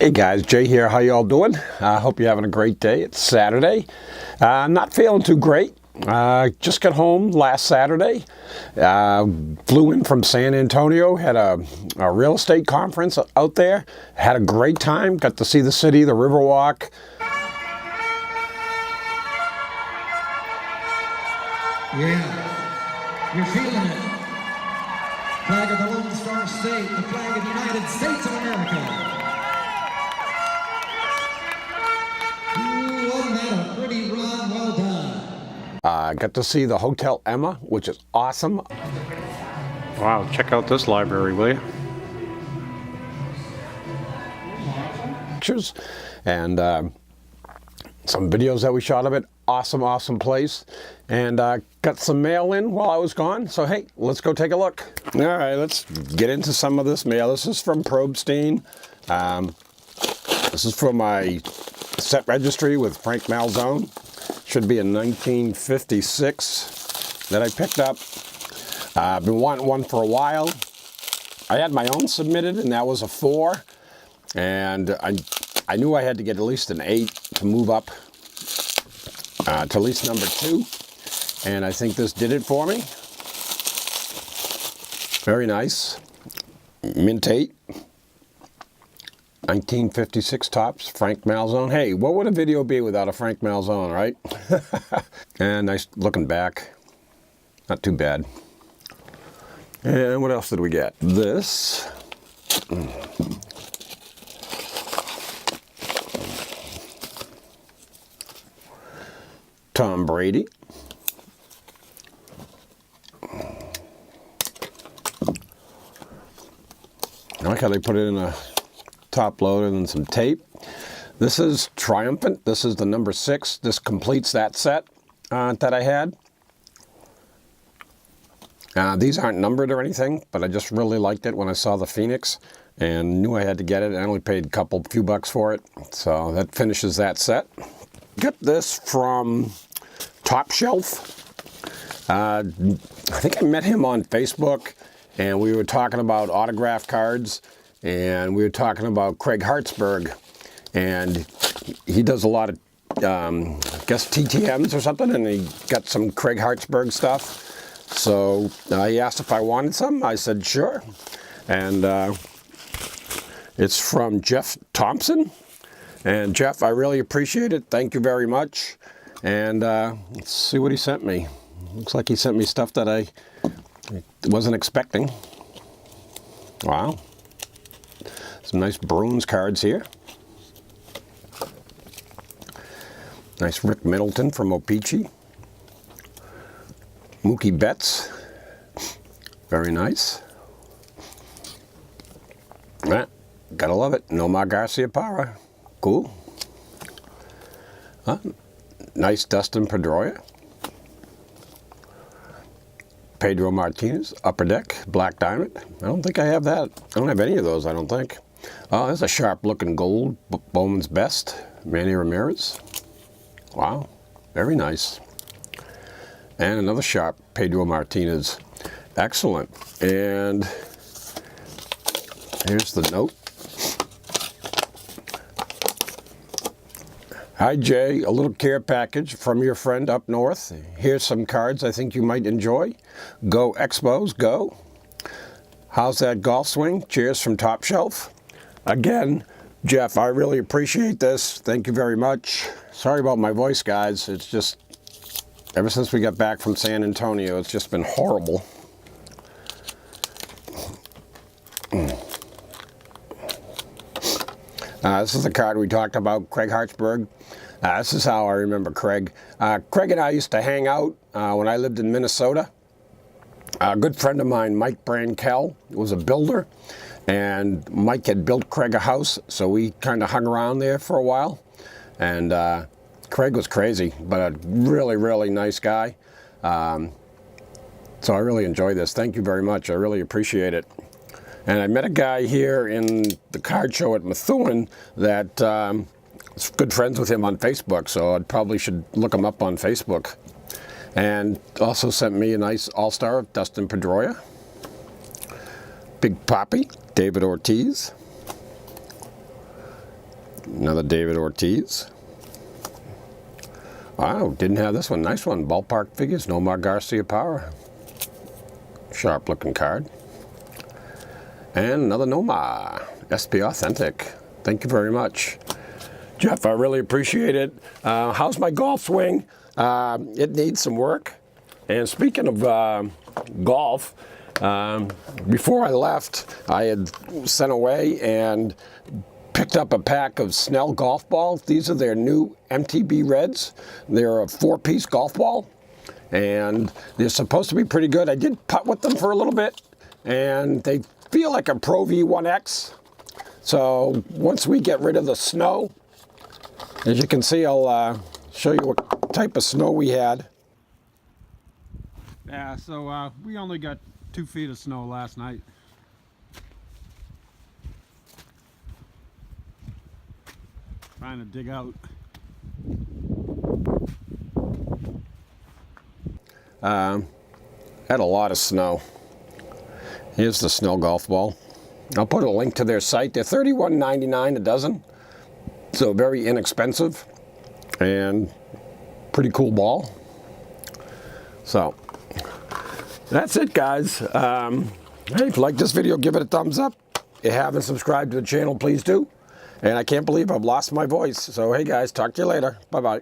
Hey guys, Jay here. How you all doing? I hope you're having a great day. It's Saturday. Not feeling too great. Just got home last Saturday. Flew in from San Antonio. Had a real estate conference out there. Had a great time. Got to see the city, the Riverwalk. Yeah, you're feeling it. Flag of the Lone Star State, the flag of the United States of America. Wasn't that a pretty run? Well done. Got to see the Hotel Emma, which is awesome. Wow, check out this library, will you? Pictures and some videos that we shot of it. Awesome place. And got some mail in while I was gone. So hey, let's go take a look. All right, let's get into some of this mail. This is from Probstein. This is from my set registry with Frank Malzone. Should be a 1956 that I picked up. I've been wanting one for a while. I had my own submitted, and that was a 4. And I knew I had to get at least an 8 to move up to lease number 2. And I think this did it for me. Very nice. Mint 8. 1956 tops, Frank Malzone. Hey, what would a video be without a Frank Malzone, right? And nice looking back. Not too bad. And what else did we get? This. Tom Brady. I like how they put it in a top load and then some tape. This is Triumphant. This is the number 6. This completes that set that I had. These aren't numbered or anything, but I just really liked it when I saw the Phoenix and knew I had to get it. I only paid a few bucks for it, so that finishes that set. Got this from Top Shelf. I think I met him on Facebook, and we were talking about autograph cards. And we were talking about Craig Hartsburg, and he does a lot of, I guess, TTMs or something, and he got some Craig Hartsburg stuff. So he asked if I wanted some. I said, sure. And it's from Jeff Thompson. And Jeff, I really appreciate it. Thank you very much. And let's see what he sent me. Looks like he sent me stuff that I wasn't expecting. Wow. Some nice Bruins cards here. Nice Rick Middleton from O-Pee-Chee. Mookie Betts. Very nice. Gotta love it. Nomar Garciaparra. Cool. Nice Dustin Pedroia. Pedro Martinez. Upper Deck. Black Diamond. I don't think I have that. I don't have any of those, I don't think. Oh, there's a sharp-looking gold, Bowman's Best, Manny Ramirez. Wow, very nice. And another sharp, Pedro Martinez. Excellent. And here's the note. Hi, Jay. A little care package from your friend up north. Here's some cards I think you might enjoy. Go Expos, go. How's that golf swing? Cheers from Top Shelf. Again, Jeff, I really appreciate this. Thank you very much. Sorry about my voice, guys. It's just, ever since we got back from San Antonio, it's just been horrible. This is the card we talked about, Craig Hartsburg. This is how I remember Craig. Craig and I used to hang out when I lived in Minnesota. A good friend of mine, Mike Brankel, was a builder. And Mike had built Craig a house, so we kind of hung around there for a while. And Craig was crazy, but a really nice guy. So I really enjoy this. Thank you very much. I really appreciate it. And I met a guy here in the card show at Methuen that was good friends with him on Facebook, so I probably should look him up on Facebook. And also sent me a nice All-Star of Dustin Pedroia. Big Papi, David Ortiz. Another David Ortiz. Wow, didn't have this one. Nice one. Ballpark Figures, Nomar Garcia Power. Sharp looking card. And another Nomar, SP Authentic. Thank you very much. Jeff, I really appreciate it. How's my golf swing? It needs some work. And speaking of golf, before I left, I had sent away and picked up a pack of Snell golf balls. These are their new MTB Reds. They're a 4-piece golf ball, and they're supposed to be pretty good. I did putt with them for a little bit, and they feel like a Pro V1X. So once we get rid of the snow, as you can see, I'll show you what type of snow we had. Yeah, so we only got 2 feet of snow last night. Trying to dig out. Had a lot of snow. Here's the Snell golf ball. I'll put a link to their site. They're $31.99 a dozen, so very inexpensive and pretty cool ball. So that's it, guys. Hey, if you like this video, give it a thumbs up. If you haven't subscribed to the channel, please do. And I can't believe I've lost my voice. So hey guys, talk to you later. Bye-bye.